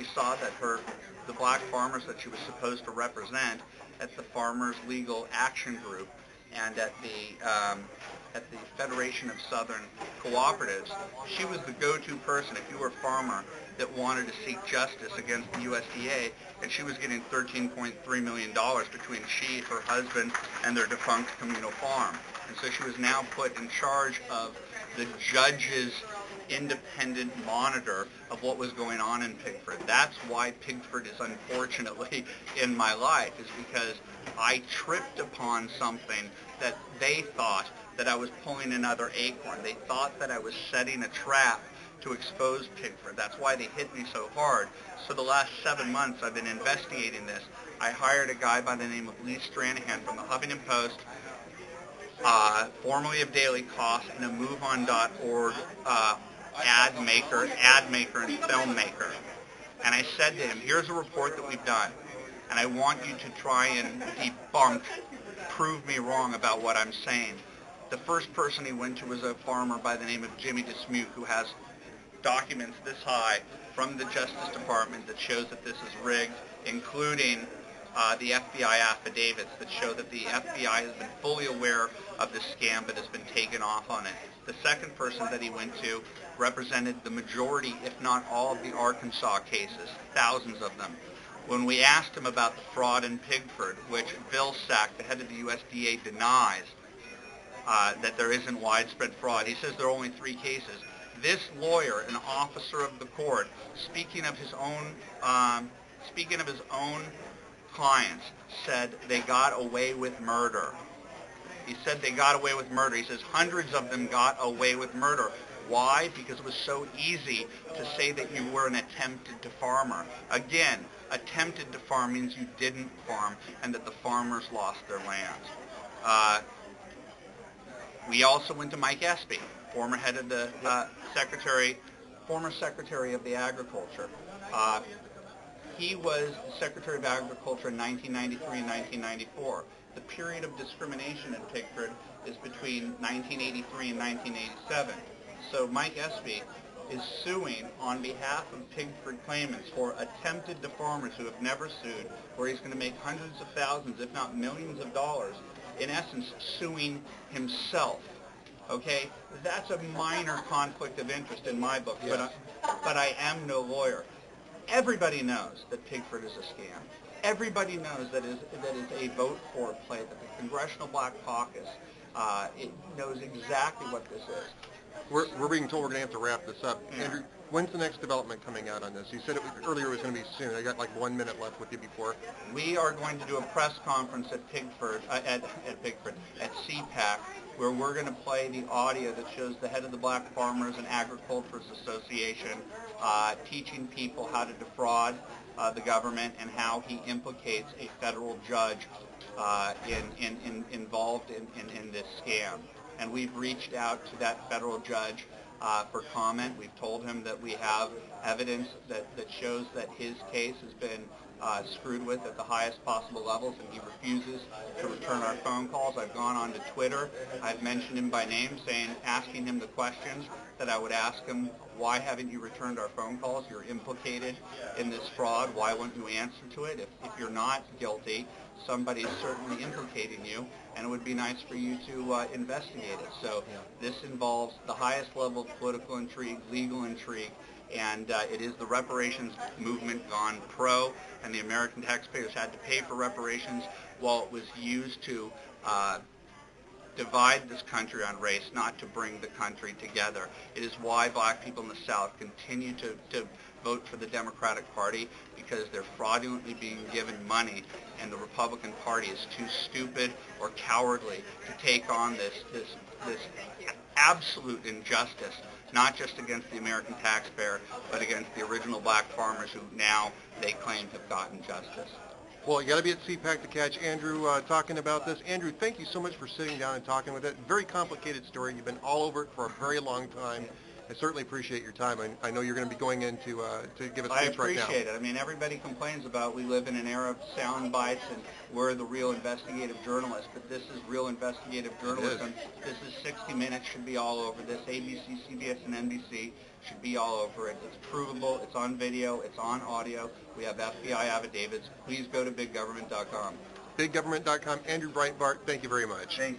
she saw that the black farmers that she was supposed to represent at the Farmers Legal Action Group and at the Federation of Southern Cooperatives, she was the go-to person if you were a farmer that wanted to seek justice against the USDA, and she was getting $13.3 million between she, her husband, and their defunct communal farm. And so she was now put in charge of the judge's independent monitor of what was going on in Pigford. That's why Pigford is unfortunately in my life, is because I tripped upon something that they thought that I was pulling another acorn. They thought that I was setting a trap to expose Pigford. That's why they hit me so hard. So the last 7 months I've been investigating this. I hired a guy by the name of Lee Stranahan from the Huffington Post, formerly of Daily Kos, and a MoveOn.org ad maker and filmmaker. And I said to him, here's a report that we've done, and I want you to try and prove me wrong about what I'm saying. The first person he went to was a farmer by the name of Jimmy Dismuke, who has documents this high from the Justice Department that shows that this is rigged, including the FBI affidavits that show that the FBI has been fully aware of this scam but has been taken off on it. The second person that he went to represented the majority, if not all, of the Arkansas cases, thousands of them. When we asked him about the fraud in Pigford, which Vilsack, the head of the USDA, denies that there isn't widespread fraud, he says there are only 3 cases. This lawyer, an officer of the court, speaking of his own clients, said they got away with murder. He said they got away with murder. He says hundreds of them got away with murder. Why? Because it was so easy to say that you were an attempted to farmer. Again, attempted to farm means you didn't farm and that the farmers lost their lands. We also went to Mike Espy, former head of the former Secretary of the Agriculture. He was Secretary of Agriculture in 1993 and 1994. The period of discrimination in Pigford is between 1983 and 1987. So Mike Espy is suing on behalf of Pigford claimants for attempted to farmers who have never sued, where he's going to make hundreds of thousands, if not millions of dollars, in essence suing himself. Okay? That's a minor conflict of interest in my book, yes. But I am no lawyer. Everybody knows that Pigford is a scam. Everybody knows that is a vote for play, that the Congressional Black Caucus it knows exactly what this is. We're being told we're going to have to wrap this up. Yeah. Andrew, when's the next development coming out on this? You said earlier it was going to be soon. I got like 1 minute left with you before. We are going to do a press conference at Pigford, at CPAC, where we're going to play the audio that shows the head of the Black Farmers and Agriculturists Association teaching people how to defraud the government and how he implicates a federal judge involved in this scam. And we've reached out to that federal judge for comment. We've told him that we have evidence that shows that his case has been screwed with at the highest possible levels, and he refuses to return our phone calls. I've gone on to Twitter. I've mentioned him by name, asking him the questions that I would ask him. Why haven't you returned our phone calls? You're implicated in this fraud. Why won't you answer to it? If you're not guilty, somebody's certainly implicating you, and it would be nice for you to investigate it. So this involves the highest level of political intrigue, legal intrigue, and it is the reparations movement gone pro, and the American taxpayers had to pay for reparations while it was used to divide this country on race, not to bring the country together. It is why black people in the South continue to vote for the Democratic Party, because they're fraudulently being given money, and the Republican Party is too stupid or cowardly to take on this absolute injustice, not just against the American taxpayer, but against the original black farmers who now they claim have gotten justice. Well, you got to be at CPAC to catch Andrew talking about this. Andrew, thank you so much for sitting down and talking with it. Very complicated story. You've been all over it for a very long time, I certainly appreciate your time. I know you're going to be going in to give a I speech right now. appreciate it. I mean, everybody complains about we live in an era of sound bites and we're the real investigative journalists, but this is real investigative journalism. This is 60 Minutes, should be all over this. ABC, CBS, and NBC should be all over it. It's provable. It's on video. It's on audio. We have FBI affidavits. Please go to biggovernment.com. Biggovernment.com. Andrew Breitbart, thank you very much. Thank you.